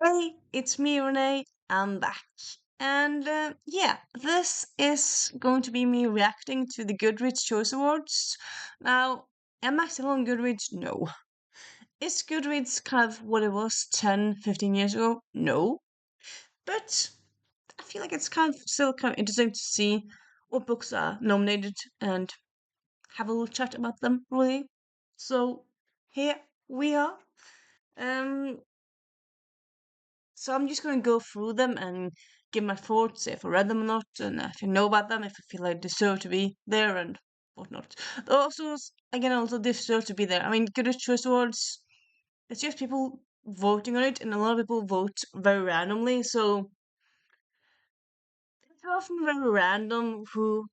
Hey, it's me, Renee. I'm back. And yeah, this is going to be me reacting to the Goodreads Choice Awards. Now, am I still on Goodreads? No. Is Goodreads kind of what it was 10, 15 years ago? No. But I feel like it's kind of still kind of interesting to see what books are nominated and have a little chat about them, really. So here we are. Um, So I'm just going to go through them and give my thoughts if I read them or not, and if I know about them, if I feel I deserve to be there and whatnot. Also, again, also deserve to be there. I mean, Goodreads Choice Awards, it's just people voting on it, and a lot of people vote very randomly, so it's often very random who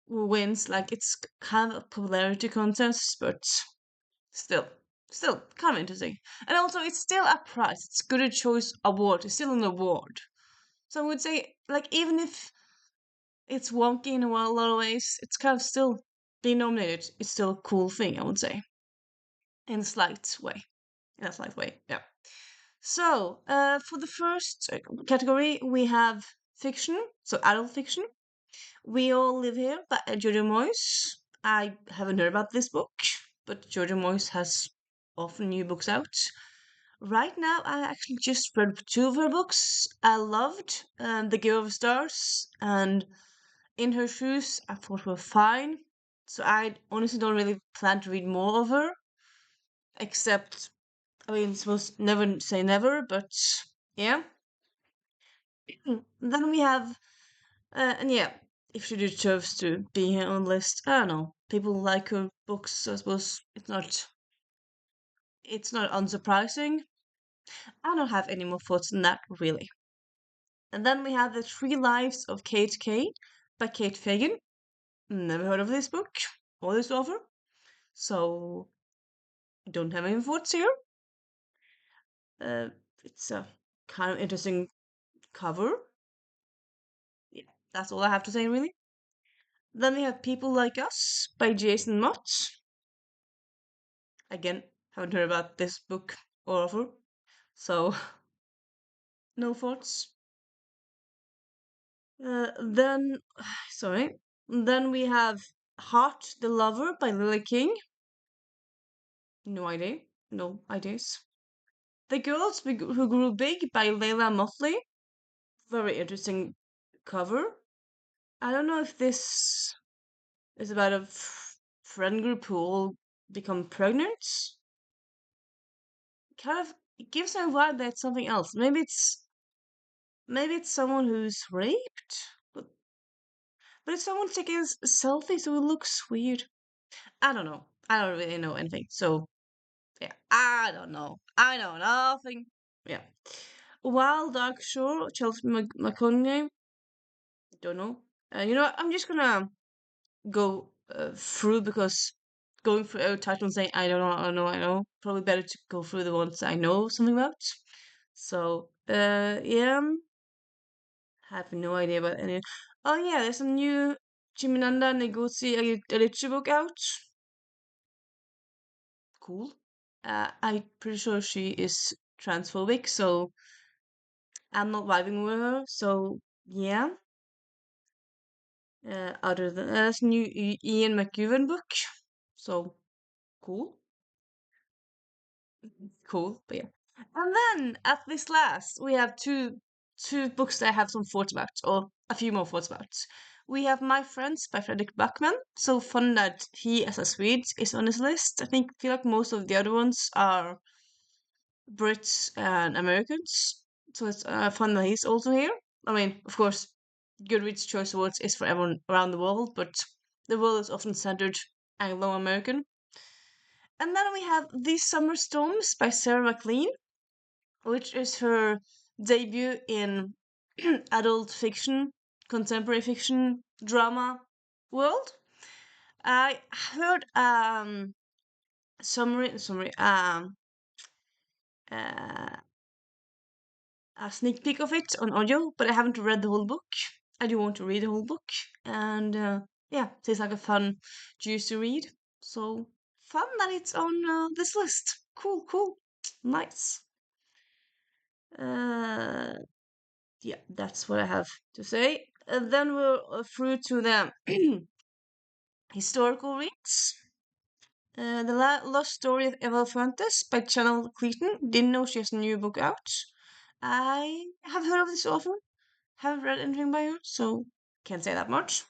wins. Like, it's kind of a popularity contest, but still. Still, kind of interesting. And also, it's still a prize. It's Goodreads Choice Award. It's still an award. So I would say, like, even if it's wonky in a lot of ways, it's kind of still being nominated. It's still a cool thing, I would say, in a slight way. In a slight way, yeah. So, for the first category, we have fiction, so adult fiction. We All Live Here by Jojo Moyes. I haven't heard about this book, but Jojo Moyes has often new books out. Right now, I actually just read two of her books. I loved The Girl of Stars and In Her Shoes. I thought were fine. So I honestly don't really plan to read more of her, except, I mean, suppose never say never, but yeah. Then we have, and yeah, if she deserves to be here on the list, I don't know. People like her books, so I suppose it's not unsurprising. I don't have any more thoughts on that, really. And then we have The Three Lives of Kate Kay by Kate Fagan. Never heard of this book or this author, so don't have any thoughts here. Uh, it's a kind of interesting cover. Yeah, that's all I have to say, really. Then we have People Like Us by Jason Mott. Again, haven't heard about this book or author, so no thoughts. Then, sorry. Then we have Heart the Lover by Lily King. No idea. No ideas. The Girls Who Grew Big by Layla Motley. Very interesting cover. I don't know if this is about a friend group who all become pregnant. Kind of it gives me a vibe that it's something else. Maybe it's someone who's raped, but it's someone taking a selfie, so it looks weird. I don't know. I don't really know anything. So yeah, I don't know. I know nothing. Yeah. Wild Dark Shore, Chelsea McConaughey. Don't know. I'm just gonna go through because going through every title and saying I don't know, I don't know, I know. Probably better to go through the ones I know something about. So yeah, have no idea about any. Oh yeah, there's a new Chiminanda Ngozi Adichie book out. Cool. I'm pretty sure she is transphobic, so I'm not vibing with her. So yeah. Other than that's new Ian McEwan book, so cool. Cool, but yeah. And then at this last, we have two books that I have some thoughts about, or a few more thoughts about. We have My Friends by Fredrik Backman. So fun that he, as a Swede, is on this list. Feel like most of the other ones are Brits and Americans. So it's fun that he's also here. I mean, of course, Goodreads Choice Awards is for everyone around the world, but the world is often centered Anglo-American. And then we have These Summer Storms by Sarah McLean, which is her debut in adult fiction, contemporary fiction, drama world. I heard summary uh, a sneak peek of it on audio, but I haven't read the whole book. I do want to read the whole book, and yeah, it seems like a fun, juicy read. So fun that it's on this list. Cool, cool, nice. Uh, yeah, that's what I have to say. Then we're through to the historical reads. The Lost Story of Eva Fuentes by Channel Clayton. Didn't know she has a new book out. I have heard of this author. Haven't read anything by her, so can't say that much.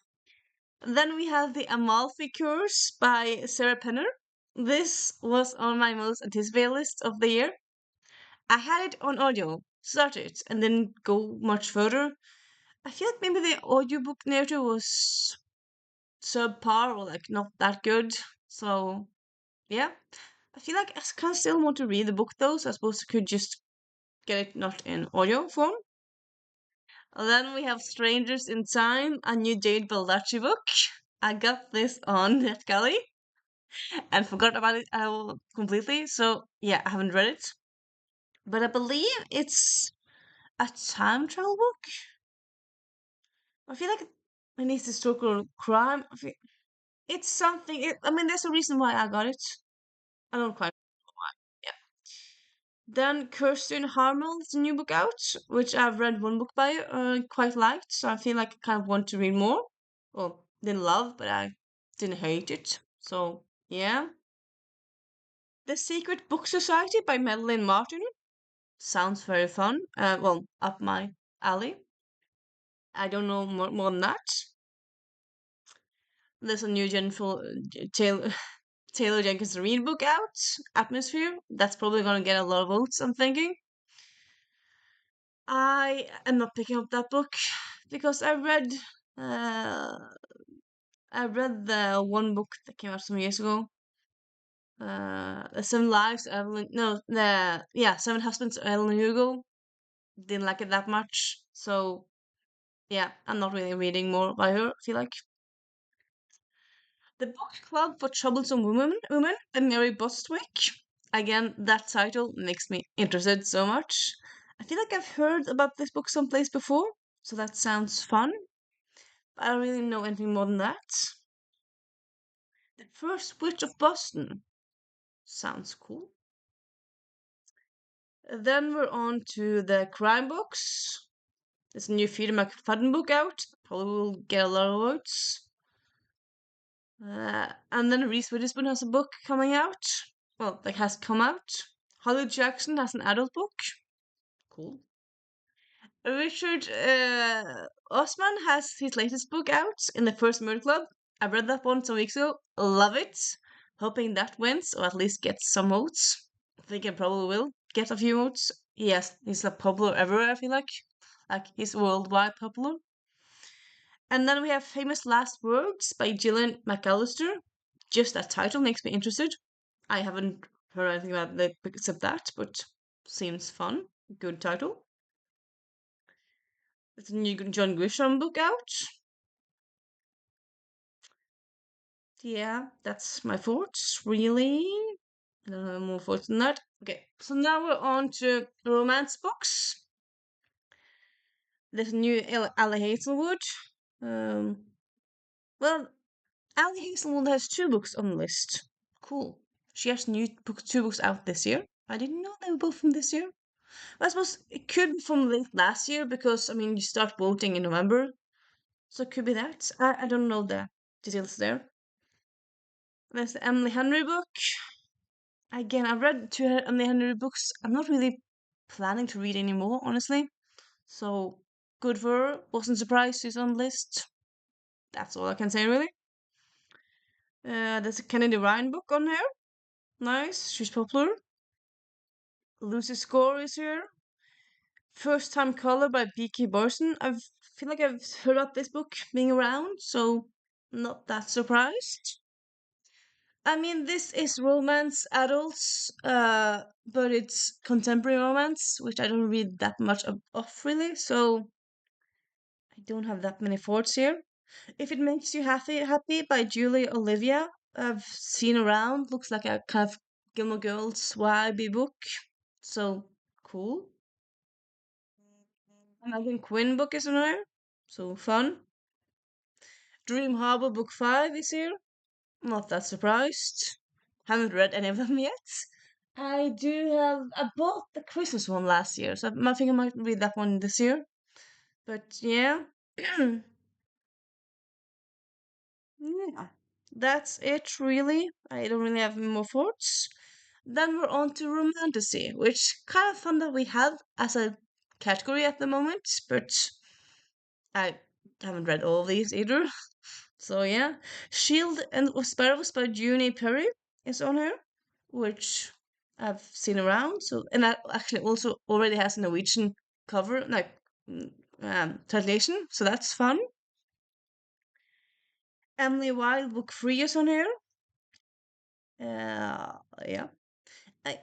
Then we have The Amalfi Curse by Sarah Penner. This was on my most anticipated list of the year. I had it on audio, started it, and didn't go much further. I feel like maybe the audiobook narrative was subpar or like not that good. So yeah. I feel like I kind of still want to read the book though, so I suppose I could just get it not in audio form. And then we have Strangers in Time, a new Jade Baldacci book. I got this on NetGalley and forgot about it completely. So yeah, I haven't read it, but I believe it's a time travel book. I feel like it needs historical crime. It's something. I mean, there's a reason why I got it. I don't quite know why. Yeah. Then Kirsten Harmel is a new book out, which I've read one book by, quite liked. So I feel like I kind of want to read more. Well, didn't love, but I didn't hate it. So yeah. The Secret Book Society by Madeline Martin sounds very fun. Well, up my alley. I don't know more than that. There's a new Taylor, Taylor Jenkins Reid book out, Atmosphere. That's probably gonna get a lot of votes, I'm thinking. I am not picking up that book because uh I read the one book that came out some years ago. The Seven Lives of Evelyn no the yeah, Seven Husbands of Evelyn Hugo. Didn't like it that much. So yeah, I'm not really reading more by her, I feel like. The Book Club for Troublesome Women by Mary Bostwick. Again, that title makes me interested so much. I feel like I've heard about this book someplace before, so that sounds fun. But I don't really know anything more than that. The First Witch of Boston sounds cool. Then we're on to the crime books. There's a new Peter McFadden book out. Probably will get a lot of votes. And then Reese Witherspoon has a book coming out. Well, like has come out. Holly Jackson has an adult book. Cool. Richard Osman has his latest book out in the First Murder Club. I read that one some weeks ago. Love it. Hoping that wins, or at least gets some votes. I think it probably will get a few votes. Yes, he's a popular everywhere, I feel like. Like, he's worldwide popular. And then we have Famous Last Words by Gillian McAllister. Just that title makes me interested. I haven't heard anything about the book except that, but seems fun. Good title. There's a new John Grisham book out. Yeah, that's my thoughts, really. I don't have more thoughts than that. Okay, so now we're on to romance books. There's a new Ally Hazelwood. Um, well, Ally Hazelwood has two books on the list. Cool. She has two books out this year. I didn't know they were both from this year. I suppose it could be from late last year because, I mean, you start voting in November. So it could be that. I don't know the details there. There's the Emily Henry book. Again, I've read two Emily Henry books. I'm not really planning to read any more, honestly. So good for her. Wasn't surprised she's on the list. That's all I can say, really. There's a Kennedy Ryan book on here. Nice. She's popular. Lucy Score is here. First Time Color by B.K. Barson. I feel like I've heard of this book being around, so not that surprised. I mean, this is romance adults, but it's contemporary romance, which I don't read that much of really, so I don't have that many thoughts here. If It Makes You Happy by Julie Olivia, I've seen around, looks like a kind of Gilmore Girls YB book, so cool. Megan Quinn book is in there, so fun. Dream Harbor book 5 is here, not that surprised. Haven't read any of them yet. I do have. I bought the Christmas one last year, so I think I might read that one this year. But yeah, yeah, that's it really. I don't really have more thoughts. Then we're on to romantasy, which kind of fun that we have as a category at the moment, but I haven't read all of these either. So yeah, Shield and Sparrows by Juni Perry is on here, which I've seen around. So and that actually also already has a Norwegian cover, like translation. So that's fun. Emily Wilde book 3 is on here. Yeah, I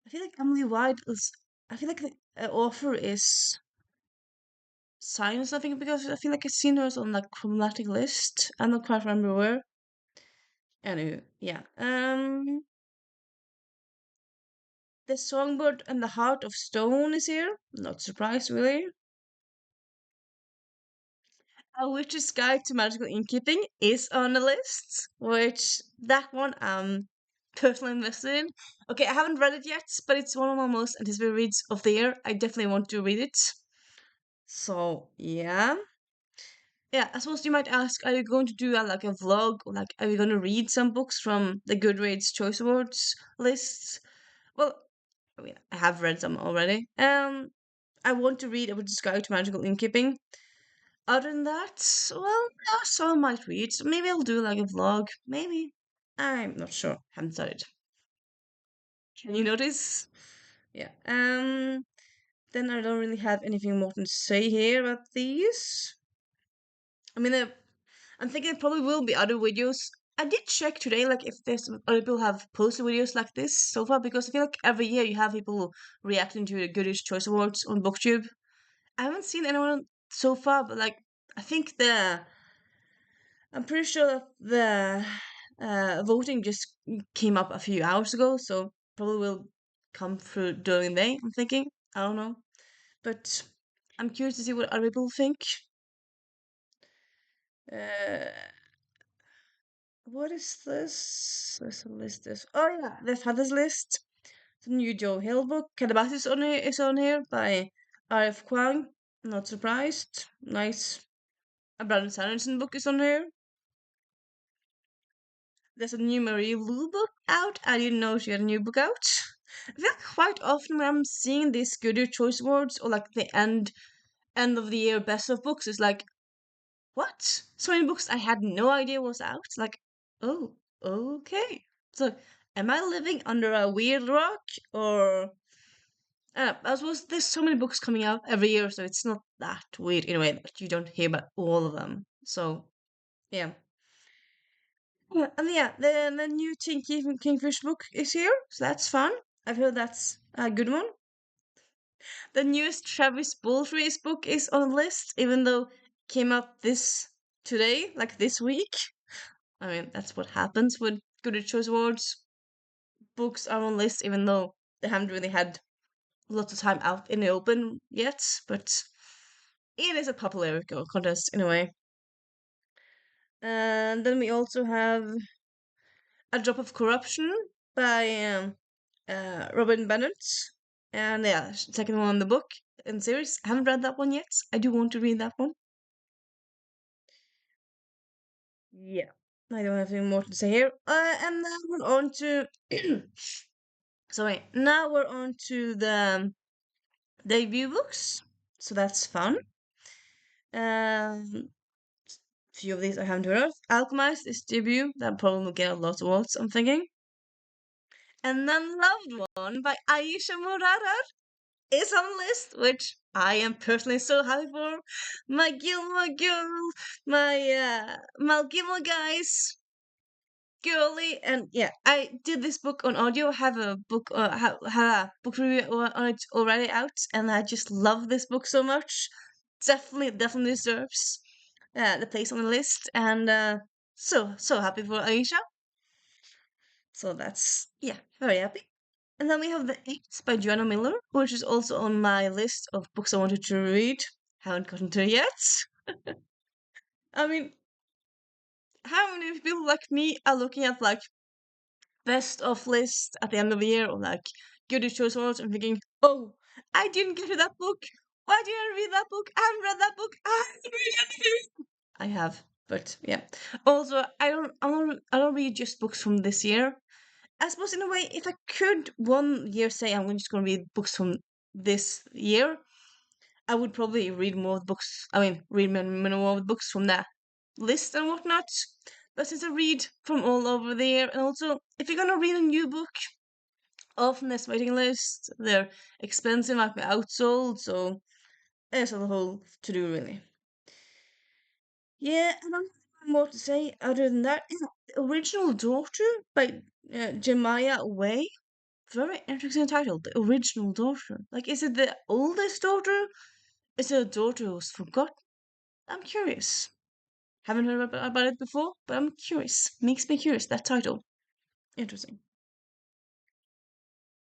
I feel like Emily Wilde is. I feel like the author is science. I think because I feel like I've seen her on like chromatic list. I don't quite remember where. Anyway, yeah. The Songbird and the Heart of Stone is here. Not surprised, really. A Witch's Guide to Magical Innkeeping is on the list, which that one I'm personally invested in. Okay, I haven't read it yet, but it's one of my most anticipated reads of the year. I definitely want to read it. So yeah, yeah. I suppose you might ask, are you going to do like a vlog, or like are you going to read some books from the Goodreads Choice Awards lists? Well, I mean, I have read some already. I want to read A Witch's Guide to Magical Innkeeping. Other than that, well, yeah, some I might read. Maybe I'll do like a vlog. Maybe. I'm not sure. Haven't decided. Can you notice? Yeah. Then I don't really have anything more to say here about these. I mean, I'm thinking there probably will be other videos. I did check today, like if there's other people have posted videos like this so far, because I feel like every year you have people reacting to the Goodreads Choice Awards on BookTube. I haven't seen anyone so far, but like I think I'm pretty sure that the voting just came up a few hours ago, so probably will come through during the day. I'm thinking. I don't know, but I'm curious to see what other people think. Uh, what is this? There's a list. This. Oh yeah, they've had this list. The new Joe Hill book, Calabash is on here by R.F. Kwang. Not surprised. Nice. A Brandon Sanderson book is on here. There's a new Marie Lu book out. I didn't know she had a new book out. I feel like quite often when I'm seeing these Goodyear Choice Awards or like the end of the year best of books, it's like, what? So many books I had no idea was out. Like, oh, okay. So, am I living under a weird rock or? I suppose there's so many books coming out every year, so it's not that weird in a way that you don't hear about all of them. So, yeah. Yeah, and yeah, the new Tinky from Kingfish book is here, so that's fun. I've heard that's a good one. The newest Travis Baldry's book is on the list, even though it came out this today, like this week. I mean, that's what happens with Good Choice Awards. Books are on list, even though they haven't really had lots of time out in the open yet. But it is a popular contest in a way. And then we also have A Drop of Corruption by Robin Bennett. And yeah, second one in the book in series. I haven't read that one yet. I do want to read that one. Yeah. I don't have any more to say here. And now we're on to. Sorry. Now we're on to the debut books. So that's fun. Um, few of these I haven't heard of. Alchemist is debut. That probably will get a lot of votes, I'm thinking. And then Loved One by Aisha Murad is on the list, which I am personally so happy for. My Gilmore girl, my Gilmore guys, girly, and yeah, I did this book on audio. Have a book, have a book review on it already out, and I just love this book so much. Definitely deserves the place on the list, and so happy for Aisha. So that's yeah, very happy. And then we have The Eight by Joanna Miller, which is also on my list of books I wanted to read. Haven't gotten to it yet. I mean, how many people like me are looking at like best of list at the end of the year, or like Goodie Choice Awards, I'm thinking, oh, I didn't get to that book. Why didn't I read that book? I haven't read that book. I have, but yeah. Also, I don't read just books from this year. I suppose in a way, if I could one year say I'm just gonna read books from this year, I would probably read more books. I mean, read more books from that list and whatnot. But since I read from all over the year, and also if you're gonna read a new book, often there's waiting list. They're expensive, might be outsold, so there's a whole to do really. Yeah, I don't have more to say other than that. Is The Original Daughter by Jemiah Way. Very interesting title. The Original Daughter. Like, is it the oldest daughter? Is it a daughter who's forgotten? I'm curious. Haven't heard about it before, but I'm curious. Makes me curious, that title. Interesting.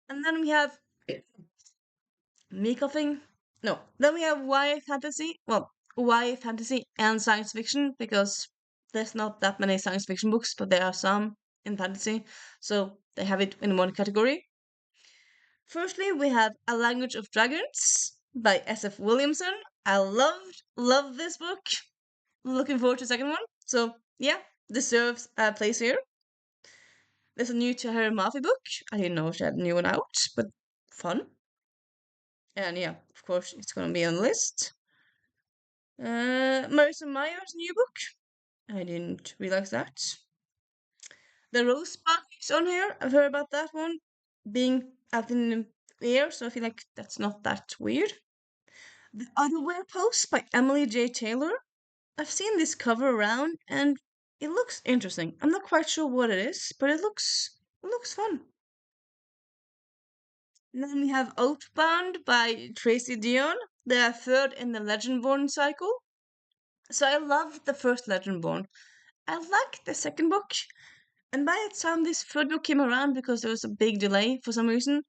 And then we have Mika thing. No. Then we have YA fantasy. Well, YA fantasy and science fiction, because there's not that many science fiction books, but there are some in fantasy. So they have it in one category. Firstly, we have A Language of Dragons by S.F. Williamson. I love this book. Looking forward to the second one. So yeah, deserves a place here. There's a new Tahir Mafi book. I didn't know she had a new one out, but fun. And yeah, of course, it's gonna be on the list. Marissa Meyer's new book. I didn't realize that. The Rosebud is on here. I've heard about that one being out in the air, so I feel like that's not that weird. The Otherwhere Post by Emily J. Taylor. I've seen this cover around and it looks interesting. I'm not quite sure what it is, but it looks fun. And then we have Outbound by Tracy Dion, the third in the Legendborn cycle. So I loved the first Legendborn. I liked the second book. And by the time this third book came around, because there was a big delay for some reason,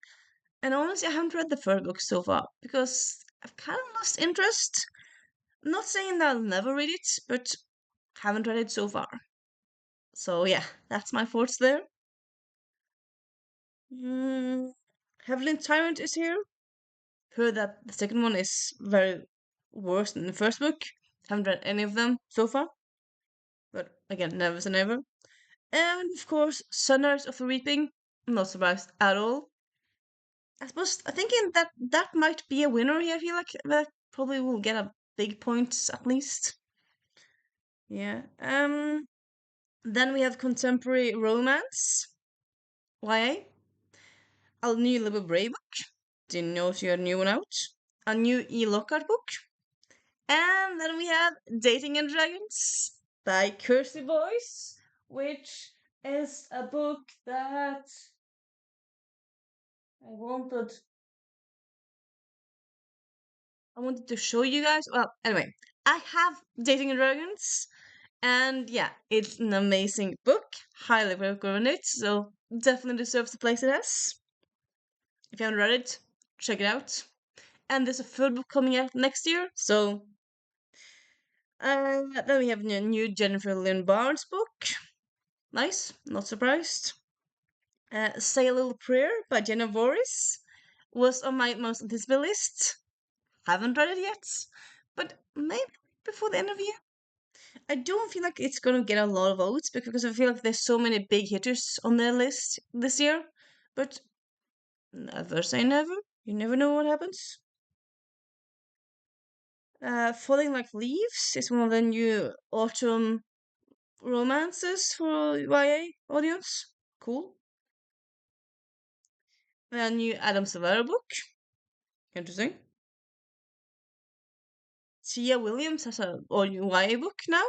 and honestly, I haven't read the third book so far because I've kind of lost interest. I'm not saying that I'll never read it, but haven't read it so far. So yeah, that's my thoughts there. Mm, Heavenly Tyrant is here. Heard that the second one is very worse than the first book. Haven't read any of them so far, but again, never say never. And of course, Sunrise of the Reaping. I'm not surprised at all. I thinking that that might be a winner here. I feel like that probably will get a big points at least. Yeah. Then we have contemporary romance. YA. A new Little Brave book. Didn't know she had a new one out. A new E. Lockhart book. And then we have Dating and Dragons by Kirsty Boyce, which is a book that I wanted I wanted to show you guys. Well, anyway, I have Dating and Dragons, and yeah, it's an amazing book. Highly recommend it. So definitely deserves the place it has. If you haven't read it, check it out. And there's a third book coming out next year. So then we have a new Jennifer Lynn Barnes book. Nice, not surprised. Say a Little Prayer by Jenna Voorhees was on my most anticipated list. Haven't read it yet, but maybe before the end of the year. I don't feel like it's gonna get a lot of votes because I feel like there's so many big hitters on their list this year. But never say never. You never know what happens. Falling Like Leaves is one of the new autumn romances for YA audience. Cool. A new Adam Silvera book. Interesting. Tia Williams has a all new YA book now.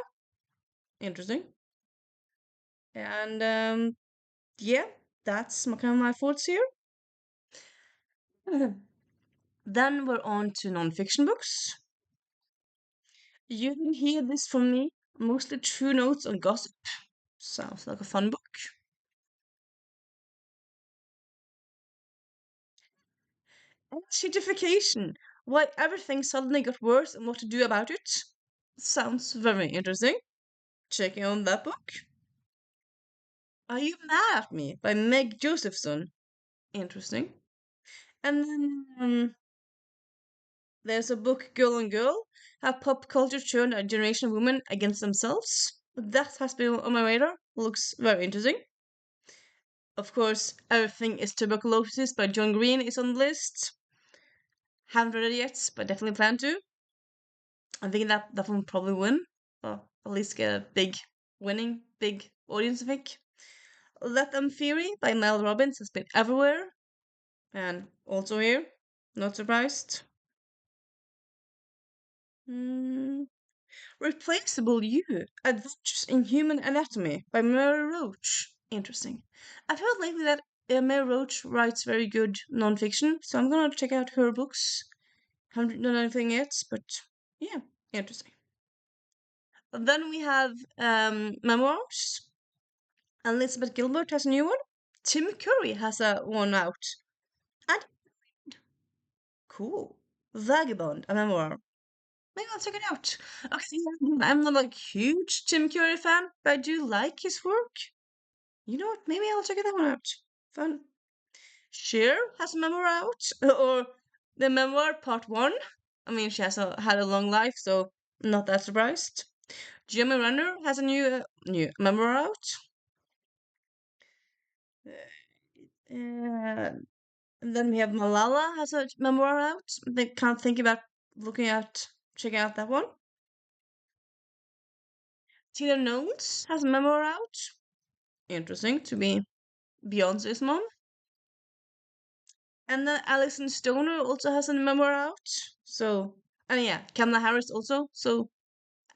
Interesting. And yeah, that's my kind of my thoughts here. Then we're on to non-fiction books. You can hear this from me, mostly true notes on gossip. Sounds like a fun book. Acidification. Why everything suddenly got worse and what to do about it. Sounds very interesting. Checking on that book. Are You Mad at Me by Meg Josephson. Interesting. And then there's a book, Girl on Girl, how pop culture turned a generation of women against themselves. That has been on my radar. Looks very interesting. Of course, Everything is Tuberculosis by John Green is on the list. Haven't read it yet, but definitely plan to. I'm thinking that one will probably win. Or at least get a big audience, I think. Let Them Theory by Mel Robbins has been everywhere. And also here. Not surprised. Hmm. Replaceable You, Adventures in Human Anatomy by Mary Roach. Interesting. I've heard lately that Mary Roach writes very good nonfiction, so I'm gonna check out her books. Haven't done anything yet, but yeah, interesting. Then we have memoirs. Elizabeth Gilbert has a new one. Tim Curry has a one out. And cool. Vagabond, a memoir. Maybe I'll check it out. Okay, yeah, I'm not like huge Tim Curry fan, but I do like his work. You know what? Maybe I'll check that one out. Fun. Cher has a memoir out, or the memoir part one. I mean, she has had a long life, so not that surprised. Jimmy Renner has a new memoir out. Uh, and then we have Malala has a memoir out. They can't think about checking out that one. Tina Knowles has a memoir out. Interesting to be Beyonce's mom. And then Alison Stoner also has a memoir out. So, and yeah, Kamala Harris also. So,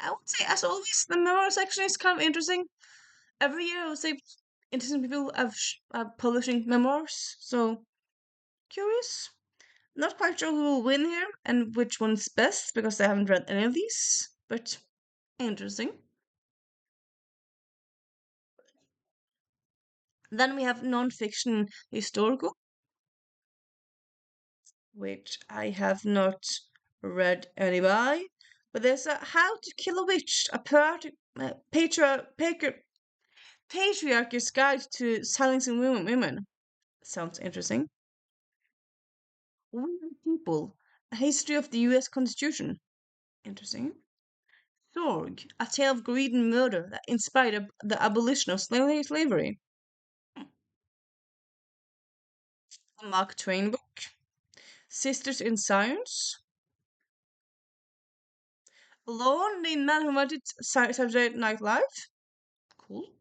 I would say, as always, the memoir section is kind of interesting. Every year, I would say, interesting people are publishing memoirs. So, curious. Not quite sure who will win here and which one's best because I haven't read any of these, but interesting. Then we have non-fiction historical, which I have not read any by. But there's a How to Kill a Witch, a patriarchy's guide to silencing women. Sounds interesting. Weird People, a history of the U.S. Constitution. Interesting. Sorg, a tale of greed and murder that inspired the abolition of slavery. A Mark Twain book. Sisters in Science. Lawn, the man who wanted Saturday Night Live. Cool.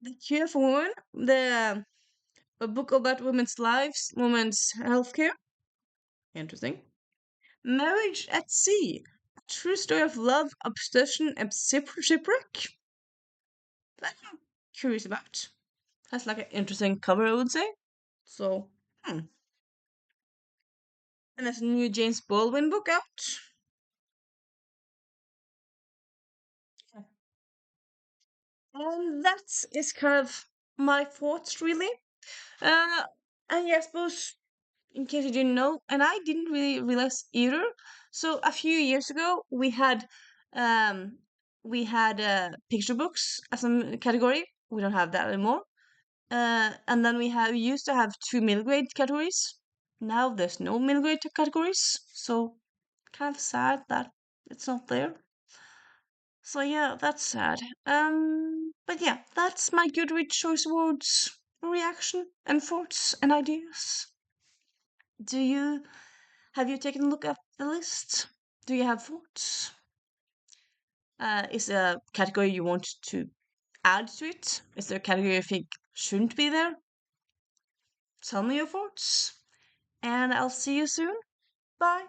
The Cure for Women, a book about women's lives, women's healthcare. Interesting. Marriage at Sea, a true story of love, obsession, and shipwreck. That I'm curious about. Has like an interesting cover, I would say. So, and there's a new James Baldwin book out. And that is kind of my thoughts, really. Uh, and yeah, I suppose in case you didn't know, and I didn't really realize either. So a few years ago, um picture books as a category. We don't have that anymore. And then we used to have two middle grade categories. Now there's no middle grade categories, so kind of sad that it's not there. So yeah, that's sad. But yeah, that's my Goodreads Choice Awards reaction and thoughts and ideas. Do you Have you taken a look at the list? Do you have thoughts? Is there a category you want to add to it? Is there a category you think shouldn't be there? Tell me your thoughts, and I'll see you soon. Bye.